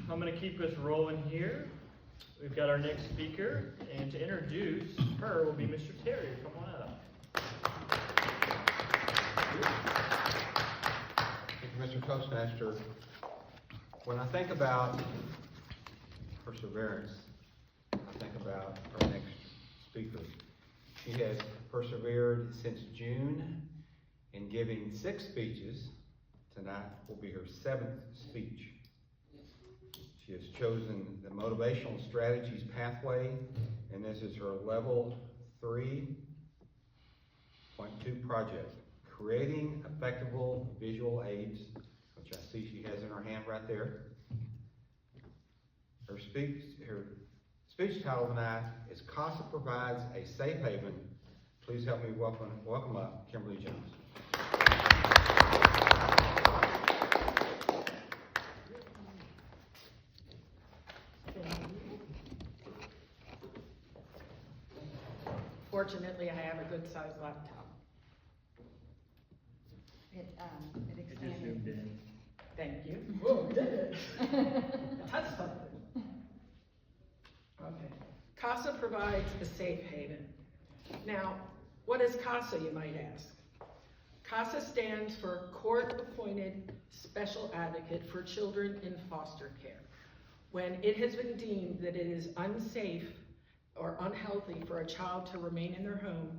I'm going to keep us rolling here. We've got our next speaker, and to introduce her will be Mr. Terry. Come on up. Thank you, Mr. Toastmaster. When I think about perseverance, I think about our next speaker. She has persevered since June in giving 6 speeches. Tonight will be her 7th speech. She has chosen the Motivational Strategies pathway, and this is her level 3.2 project, creating effective visual aids, which I see she has in her hand right there. Her speech title tonight is CASA Provides a Safe Haven. Please help me welcome up Kimberly Jones. Fortunately, I have a good-sized laptop. It It just expanded. zoomed in. Thank you. Whoa, did it? I touched something. Okay. CASA provides a safe haven. Now, what is CASA, you might ask? CASA stands for Court-Appointed Special Advocate for Children in Foster Care. When it has been deemed that it is unsafe or unhealthy for a child to remain in their home,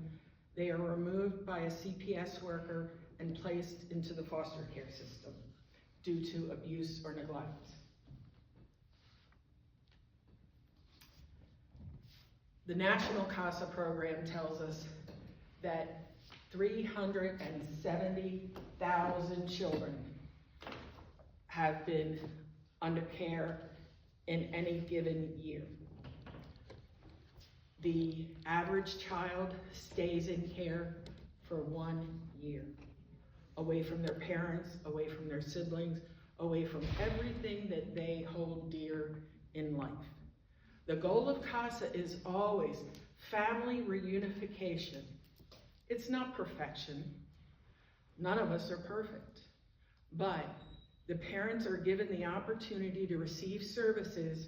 they are removed by a CPS worker and placed into the foster care system due to abuse or neglect. The National CASA program tells us that 370,000 children have been under care in any given year. The average child stays in care for 1 year, away from their parents, away from their siblings, away from everything that they hold dear in life. The goal of CASA is always family reunification. It's not perfection. None of us are perfect. But the parents are given the opportunity to receive services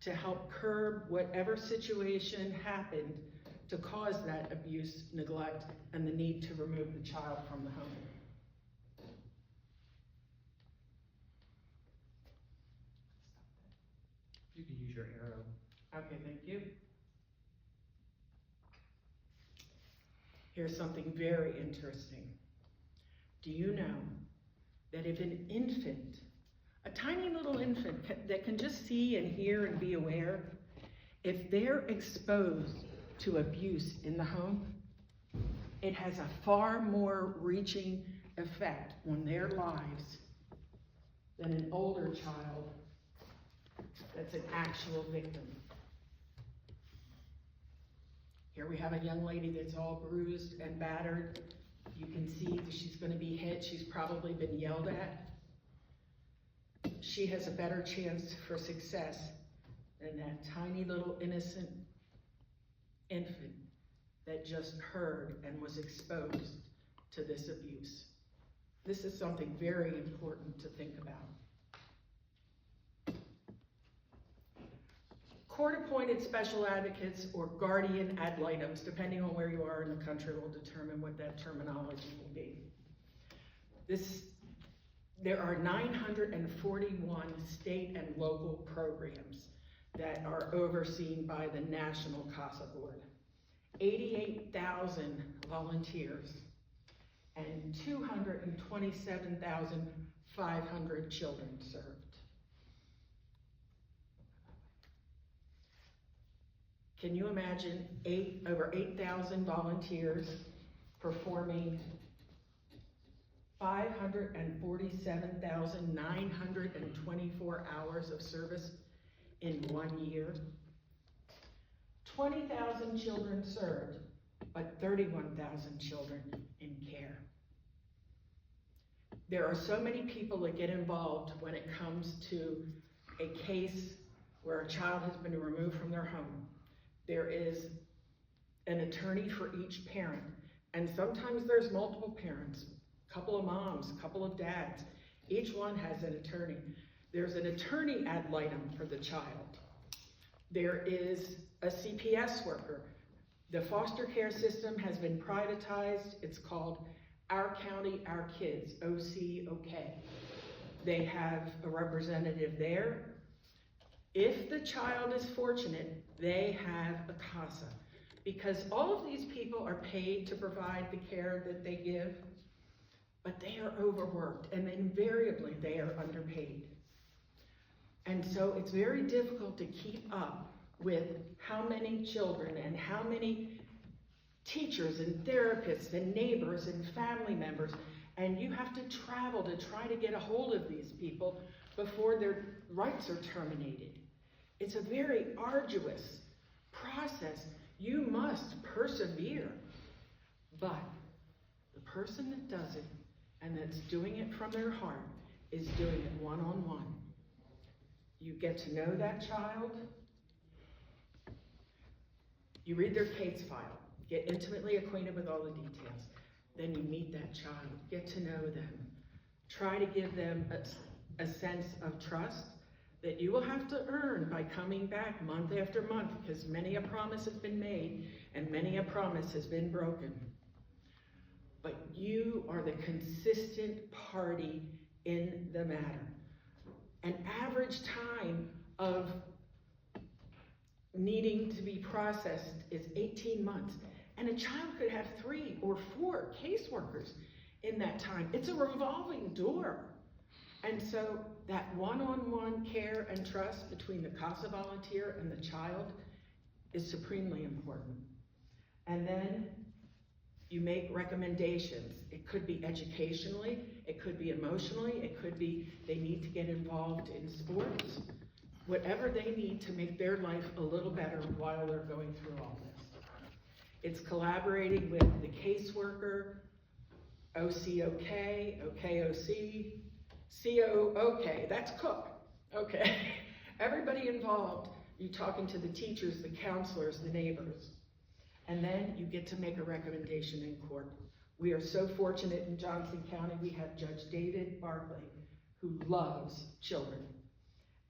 to help curb whatever situation happened to cause that abuse, neglect, and the need to remove the child from the home. You can use your arrow. Okay, thank you. Here's something very interesting. Do you know that if an infant, a tiny little infant that can just see and hear and be aware, if they're exposed to abuse in the home, it has a far more reaching effect on their lives than an older child that's an actual victim. Here we have a young lady that's all bruised and battered. You can see that she's going to be hit. She's probably been yelled at. She has a better chance for success than that tiny little innocent infant that just heard and was exposed to this abuse. This is something very important to think about. Court-appointed special advocates or guardian ad litems, depending on where you are in the country, will determine what that terminology will be. There are 941 state and local programs that are overseen by the National CASA Board. 88,000 volunteers and 227,500 children served. Can you imagine over 8,000 volunteers performing 547,924 hours of service in 1 year? 20,000 children served, but 31,000 children in care. There are so many people that get involved when it comes to a case where a child has been removed from their home. There is an attorney for each parent, and sometimes there's multiple parents, a couple of moms, a couple of dads. Each one has an attorney. There's an attorney ad litem for the child. There is a CPS worker. The foster care system has been privatized. It's called Our County, Our Kids, OCOK. They have a representative there. If the child is fortunate, they have a CASA, because all of these people are paid to provide the care that they give, but they are overworked, and invariably they are underpaid. And so it's very difficult to keep up with how many children and how many teachers and therapists and neighbors and family members, and you have to travel to try to get a hold of these people before their rights are terminated. It's a very arduous process. You must persevere. But the person that does it and that's doing it from their heart is doing it one-on-one. You get to know that child. You read their case file, get intimately acquainted with all the details. Then you meet that child, get to know them. Try to give them a sense of trust that you will have to earn by coming back month after month, because many a promise has been made and many a promise has been broken. But you are the consistent party in the matter. An average time of needing to be processed is 18 months. And a child could have 3 or 4 caseworkers in that time. It's a revolving door. And so that one-on-one care and trust between the CASA volunteer and the child is supremely important. And then you make recommendations. It could be educationally, it could be emotionally, it could be they need to get involved in sports. Whatever they need to make their life a little better while they're going through all this. It's collaborating with the caseworker, OCOK, OKOC, COOK, that's Cook, okay. Everybody involved, you're talking to the teachers, the counselors, the neighbors. And then you get to make a recommendation in court. We are so fortunate in Johnson County, we have Judge David Barkley, who loves children.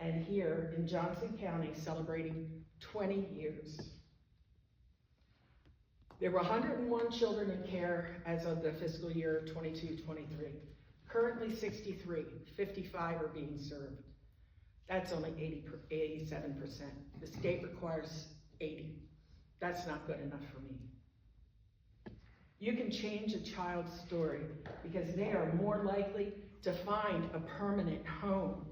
And here in Johnson County, celebrating 20 years. There were 101 children in care as of the fiscal year 22-23. Currently 63, 55 are being served. That's only 87%. The state requires 80. That's not good enough for me. You can change a child's story because they are more likely to find a permanent home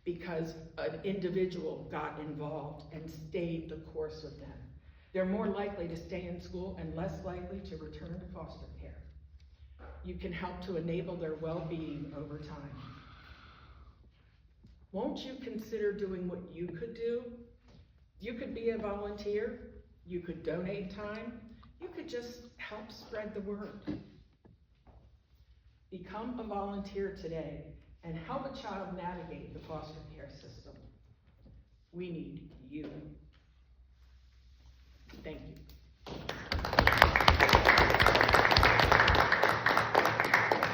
because an individual got involved and stayed the course with them. They're more likely to stay in school and less likely to return to foster care. You can help to enable their well-being over time. Won't you consider doing what you could do? You could be a volunteer, you could donate time, you could just help spread the word. Become a volunteer today and help a child navigate the foster care system. We need you. Thank you.